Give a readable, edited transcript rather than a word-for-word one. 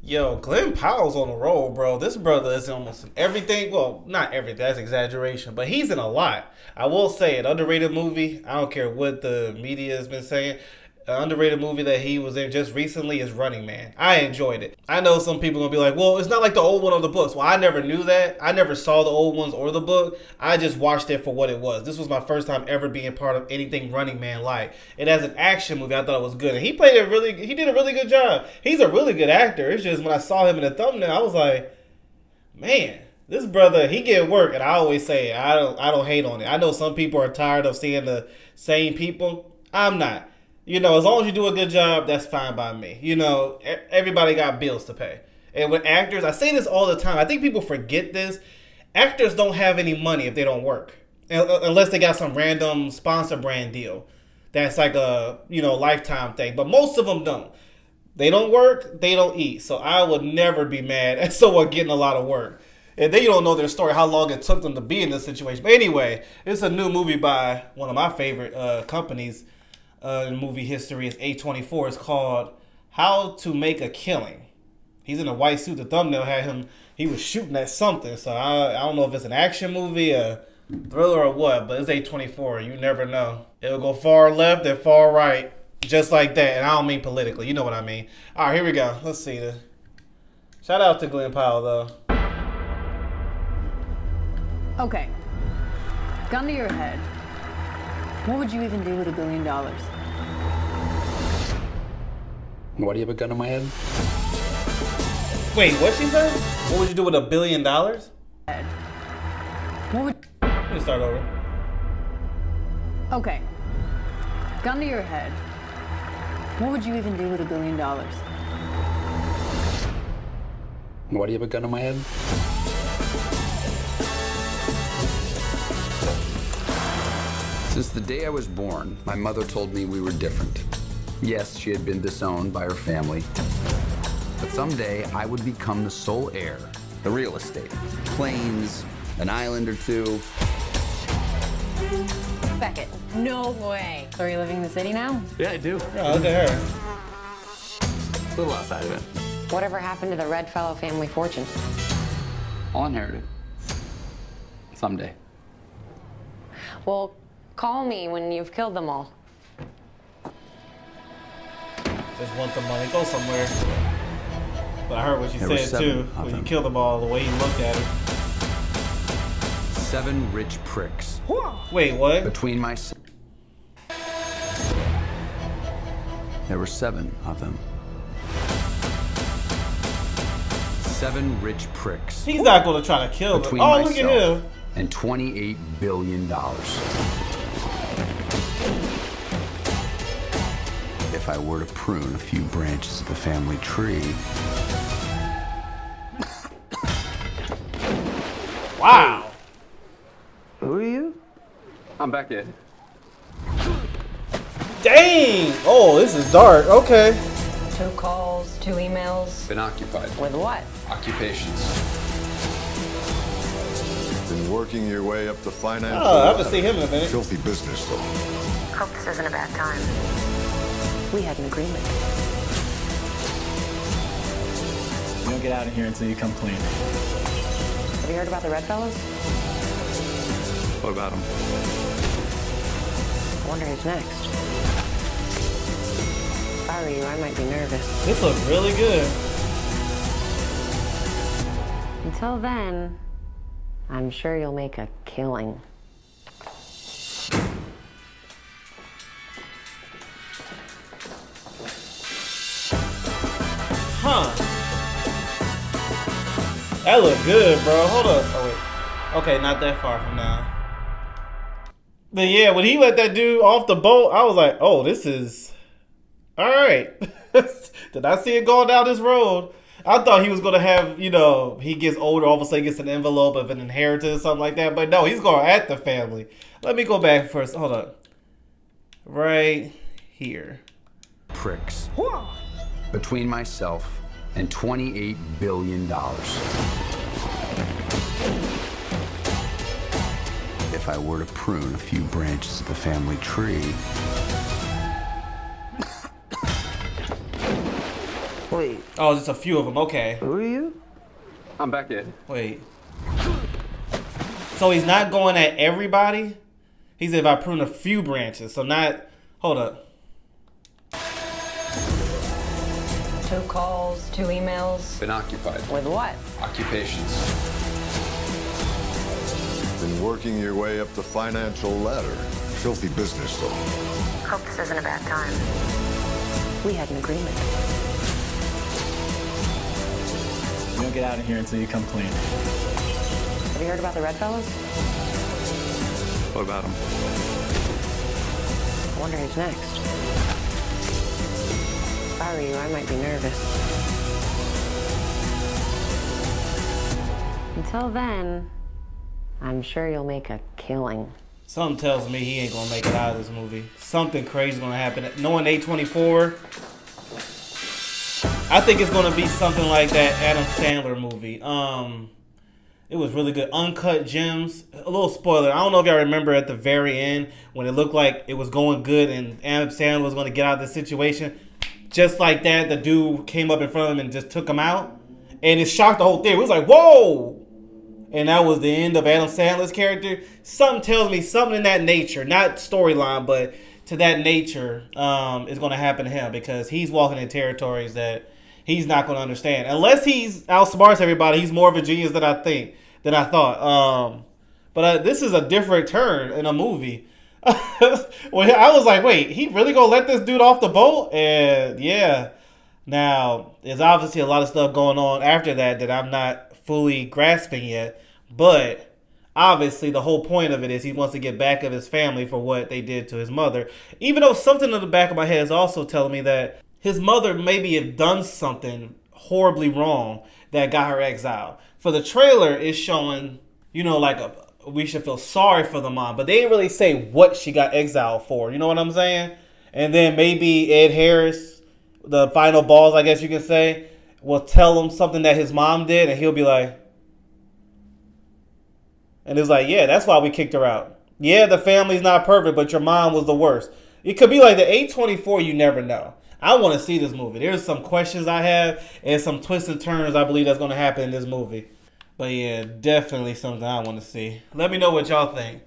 Yo, Glenn Powell's on the roll, bro. This brother is almost in everything. Well, not everything. That's exaggeration, but he's in a lot. I will say, an underrated movie. I don't care what the media has been saying. An underrated movie that he was in just recently is Running Man. I enjoyed it. I know some people gonna be like, "Well, it's not like the old one of the books." Well, I never knew that. I never saw the old ones or the book. I just watched it for what it was. This was my first time ever being part of anything Running Man like. And as an action movie, I thought it was good. And he played it really. He did a really good job. He's a really good actor. It's just when I saw him in the thumbnail, I was like, man. This brother, he get work, and I always say I don't hate on it. I know some people are tired of seeing the same people. I'm not. As long as you do a good job, that's fine by me. Everybody got bills to pay. And with actors, I say this all the time. I think people forget this. Actors don't have any money if they don't work. Unless they got some random sponsor brand deal. That's like a, lifetime thing. But most of them don't. They don't work, they don't eat. So I would never be mad at someone getting a lot of work. And then you don't know their story, how long it took them to be in this situation. But anyway, it's a new movie by one of my favorite companies in movie history. It's A24. It's called How to Make a Killing. He's in a white suit. The thumbnail had him. He was shooting at something. So I don't know if it's an action movie, a thriller, or what. But it's A24. You never know. It'll go far left and far right. Just like that. And I don't mean politically. You know what I mean. All right, here we go. Let's see this. Shout out to Glenn Powell, though. Okay. Gun to your head. What would you even do with $1 billion? Why do you have a gun on my head? Wait, what she said? What would you do with $1 billion? What would... Let me start over. Okay. Gun to your head. What would you even do with $1 billion? Why do you have a gun on my head? Since the day I was born, my mother told me we were different. Yes, she had been disowned by her family, but someday I would become the sole heir. The real estate, planes, an island or two. Beckett. No way. So are you living in the city now? Yeah, I do. Oh, look at her. A little outside of it. Whatever happened to the Redfellow family fortune? I'll inherit it. Someday. Well, call me when you've killed them all. Just want the money. Go somewhere. But I heard what you There were said, 7 too. of When you them. killed them all, the way you looked at it. 7 rich pricks. Wait, what? Between my... There were 7 of them. 7 rich pricks. He's not going to try to kill them. Between Oh, look at myself him. and $28 billion. If I were to prune a few branches of the family tree, Wow. Who are you? I'm Beckett. Dang. Oh, this is dark. Okay. 2 calls, 2 emails. been occupied. With what? Occupations. Been working your way up the financial Oh, I haven't seen him in a minute. filthy business, though. Hope this isn't a bad time. We had an agreement. You don't get out of here until you come clean. Have you heard about the Redfellows? What about them? I wonder who's next. If I were you, I might be nervous. This looks really good. Until then, I'm sure you'll make a killing. Huh. That look good, bro. Hold up. Oh, wait. Okay, not that far from now. But yeah, when he let that dude off the boat, I was like, oh, this is... all right. Did I see it going down this road? I thought he was going to have, he gets older, all of a sudden gets an envelope of an inheritance or something like that. But no, he's going at the family. Let me go back first. Hold up. Right here. Pricks. Between myself and $28 billion. If I were to prune a few branches of the family tree, Wait, Oh, just a few of them. Okay. who are you? I'm back in. Wait. So he's not going at everybody? He said if I prune a few branches. So not... Hold up. 2 calls, 2 emails. Been occupied. With what? Occupations. Been working your way up the financial ladder. Filthy business, though. Hope this isn't a bad time. We had an agreement. You don't get out of here until you come clean. Have you heard about the Red Fellas? What about him? I wonder who's next. If I were you, I might be nervous. Until then, I'm sure you'll make a killing. Something tells me he ain't gonna make it out of this movie. Something crazy gonna happen. Knowing A24, I think it's gonna be something like that Adam Sandler movie. It was really good. Uncut Gems. A little spoiler. I don't know if y'all remember at the very end when it looked like it was going good and Adam Sandler was gonna get out of the situation. Just like that, the dude came up in front of him and just took him out. And it shocked the whole thing. It was like, whoa! And that was the end of Adam Sandler's character. Something tells me something in that nature, not storyline, but to that nature, is going to happen to him because he's walking in territories that he's not going to understand. Unless he's outsmarts everybody, he's more of a genius than I thought. But this is a different turn in a movie. Well, I was like, wait, he really going to let this dude off the boat? And yeah. Now, there's obviously a lot of stuff going on after that I'm not fully grasping yet, but obviously the whole point of it is he wants to get back at his family for what they did to his mother, even though something in the back of my head is also telling me that his mother maybe have done something horribly wrong that got her exiled. For the trailer, it's showing, like we should feel sorry for the mom, but they didn't really say what she got exiled for, you know what I'm saying? And then maybe Ed Harris, the final balls, I guess you can say, will tell him something that his mom did, and he'll be like, and it's like, yeah, that's why we kicked her out. Yeah, the family's not perfect, but your mom was the worst. It could be like the A24, you never know. I want to see this movie. There's some questions I have and some twists and turns I believe that's going to happen in this movie. But yeah, definitely something I want to see. Let me know what y'all think.